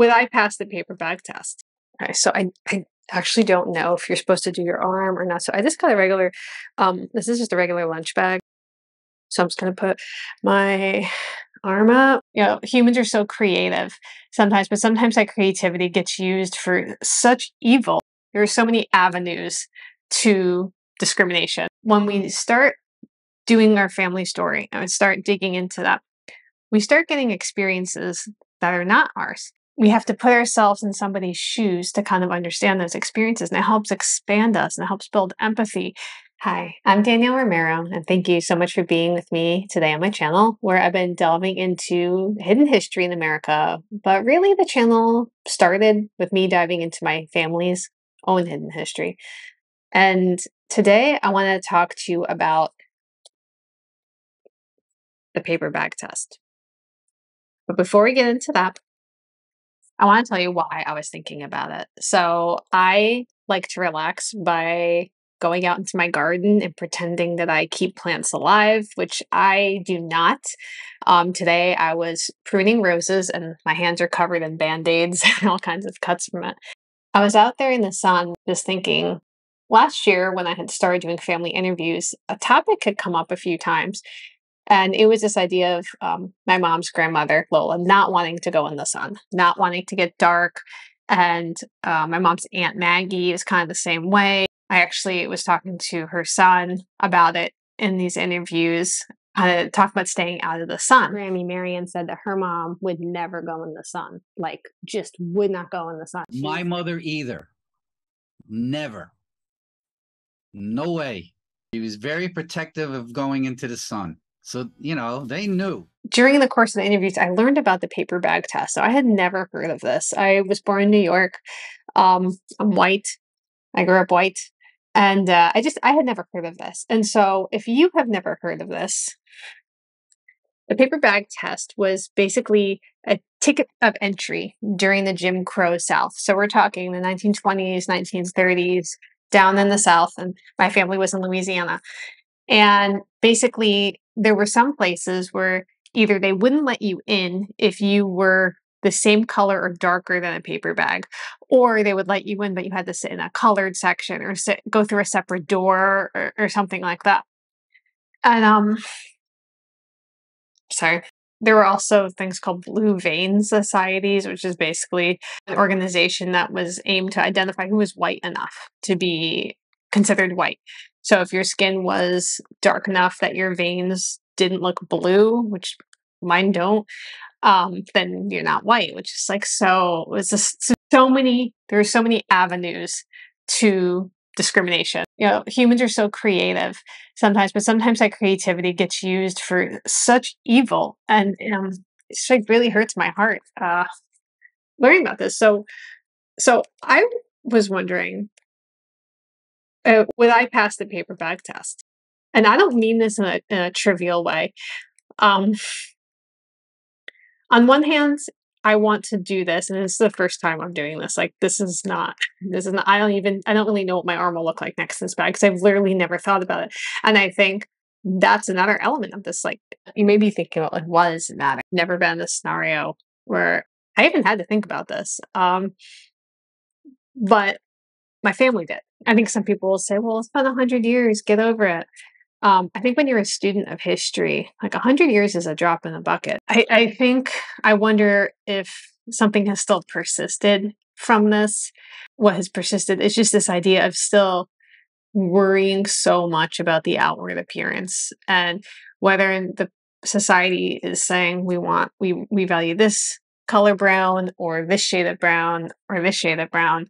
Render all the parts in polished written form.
Would I pass the paper bag test? Okay, so I actually don't know if you're supposed to do your arm or not. So I just got a regular, this is just a regular lunch bag. So I'm just gonna put my arm up. You know, humans are so creative sometimes, but sometimes that creativity gets used for such evil. There are so many avenues to discrimination. When we start doing our family story and start digging into that, we start getting experiences that are not ours. We have to put ourselves in somebody's shoes to kind of understand those experiences, and it helps expand us and it helps build empathy. Hi, I'm Danielle Romero, and thank you so much for being with me today on my channel, where I've been delving into hidden history in America. But really, the channel started with me diving into my family's own hidden history. And today, I want to talk to you about the paper bag test. But before we get into that, I want to tell you why I was thinking about it. So I like to relax by going out into my garden and pretending that I keep plants alive, which I do not. Today I was pruning roses and my hands are covered in band-aids and all kinds of cuts from it. I was out there in the sun just thinking, last year when I had started doing family interviews, a topic had come up a few times. And it was this idea of my mom's grandmother, Lola, not wanting to go in the sun, not wanting to get dark. And my mom's Aunt Maggie was kind of the same way. I actually was talking to her son about it in these interviews, talking about staying out of the sun. Grammy Marion said that her mom would never go in the sun, like just would not go in the sun. My mother either. Never. No way. She was very protective of going into the sun. So, you know, they knew. During the course of the interviews, I learned about the paper bag test. So I had never heard of this. I was born in New York. I'm white. I grew up white. And I had never heard of this. And so if you have never heard of this, the paper bag test was basically a ticket of entry during the Jim Crow South. So we're talking the 1920s, 1930s, down in the South. And my family was in Louisiana. And basically, there were some places where either they wouldn't let you in if you were the same color or darker than a paper bag, or they would let you in, but you had to sit in a colored section or go through a separate door or something like that. And sorry. There were also things called Blue Vein Societies, which is basically an organization that was aimed to identify who was white enough to be considered white. So if your skin was dark enough that your veins didn't look blue, which mine don't, then you're not white, which is like, so it was just there are so many avenues to discrimination. You know, humans are so creative sometimes, but sometimes that creativity gets used for such evil. And it's like really hurts my heart learning about this. So I was wondering, would I pass the paper bag test? And I don't mean this in a trivial way. On one hand, I want to do this, and this is the first time I'm doing this. Like, this is not, I don't really know what my arm will look like next to this bag because I've literally never thought about it. And I think that's another element of this. Like, you may be thinking, well, why does it matter? I've never been in this scenario where I even had to think about this. But my family did. I think some people will say, well, it's been 100 years, get over it. I think when you're a student of history, like 100 years is a drop in the bucket. I wonder if something has still persisted from this. What has persisted is just this idea of still worrying so much about the outward appearance, and whether the society is saying we value this color brown or this shade of brown or this shade of brown.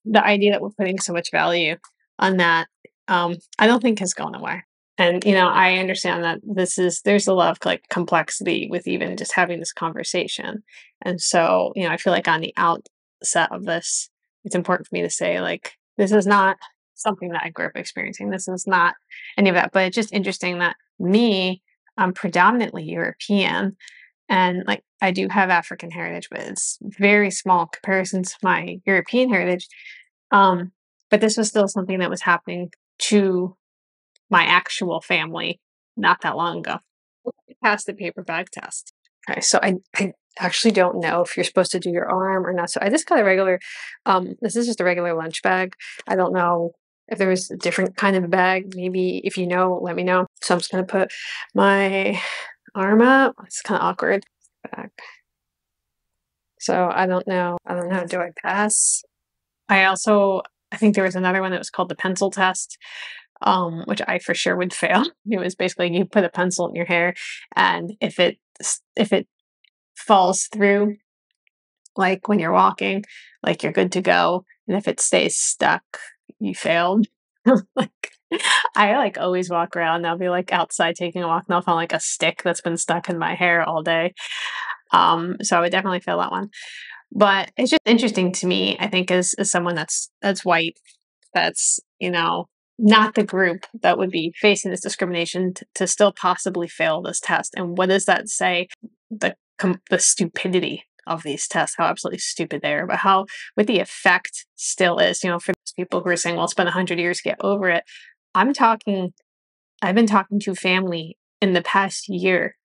The idea that we're putting so much value on that, I don't think has gone away. And, you know, I understand that there's a lot of like complexity with even just having this conversation. And so, you know, I feel like on the outset of this, it's important for me to say, like, this is not something that I grew up experiencing. This is not any of that. But it's just interesting that I'm predominantly European. And like, I do have African heritage, but it's very small in comparison to my European heritage. But this was still something that was happening to my actual family not that long ago. I passed the paper bag test. Okay, so I actually don't know if you're supposed to do your arm or not. So I just got a regular, this is just a regular lunch bag. I don't know if there was a different kind of bag. Maybe if you know, let me know. So I'm just gonna put my arm up. It's kind of awkward. Back. So I don't know. I don't know. Do I pass? I think there was another one that was called the pencil test, which I for sure would fail. It was basically you put a pencil in your hair, and if it falls through, like when you're walking, like you're good to go, and if it stays stuck, you failed. Like I like always walk around. I'll be like outside taking a walk, and I'll find like a stick that's been stuck in my hair all day. So I would definitely fail that one. But it's just interesting to me, I think, as someone that's white, that's, not the group that would be facing this discrimination to still possibly fail this test. And what does that say? The stupidity of these tests, how absolutely stupid they are, but how what the effect still is, for those people who are saying, well, it's been 100 years, get over it. I'm talking, I've been talking to family in the past year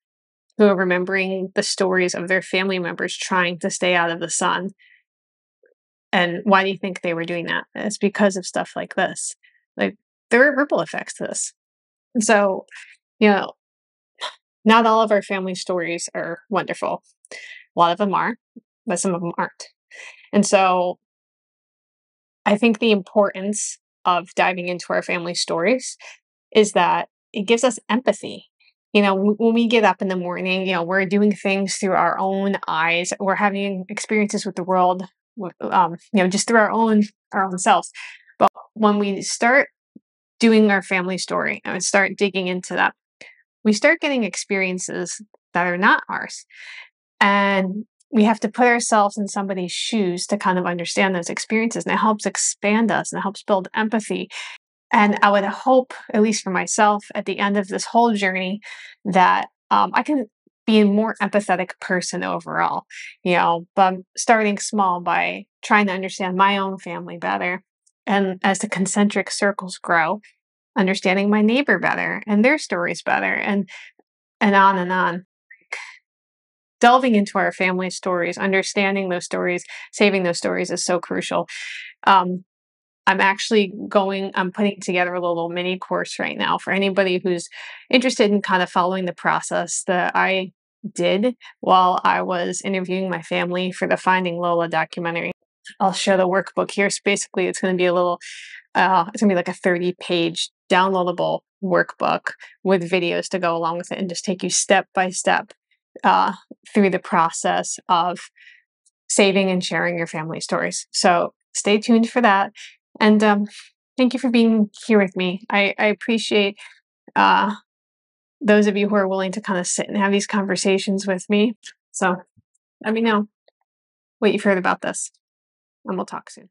who are remembering the stories of their family members trying to stay out of the sun. And why do you think they were doing that? It's because of stuff like this. Like, there are ripple effects to this. And so, you know, not all of our family stories are wonderful. A lot of them are, but some of them aren't. And so I think the importance of diving into our family stories is that it gives us empathy. When we get up in the morning, we're doing things through our own eyes. We're having experiences with the world, just through our own selves. But when we start doing our family story and start digging into that, we start getting experiences that are not ours. And we have to put ourselves in somebody's shoes to kind of understand those experiences. And it helps expand us and it helps build empathy. And I would hope, at least for myself, at the end of this whole journey, that I can be a more empathetic person overall. But I'm starting small by trying to understand my own family better. And as the concentric circles grow, understanding my neighbor better and their stories better, and on and on. Delving into our family stories, understanding those stories, saving those stories is so crucial. Um, I'm putting together a little mini course right now for anybody who's interested in kind of following the process that I did while I was interviewing my family for the Finding Lola documentary. I'll show the workbook here. So basically, it's going to be it's going to be like a 30-page downloadable workbook with videos to go along with it and just take you step by step uh, through the process of saving and sharing your family stories. So stay tuned for that. And thank you for being here with me. I appreciate uh, those of you who are willing to kind of sit and have these conversations with me. So let me know what you've heard about this, and we'll talk soon.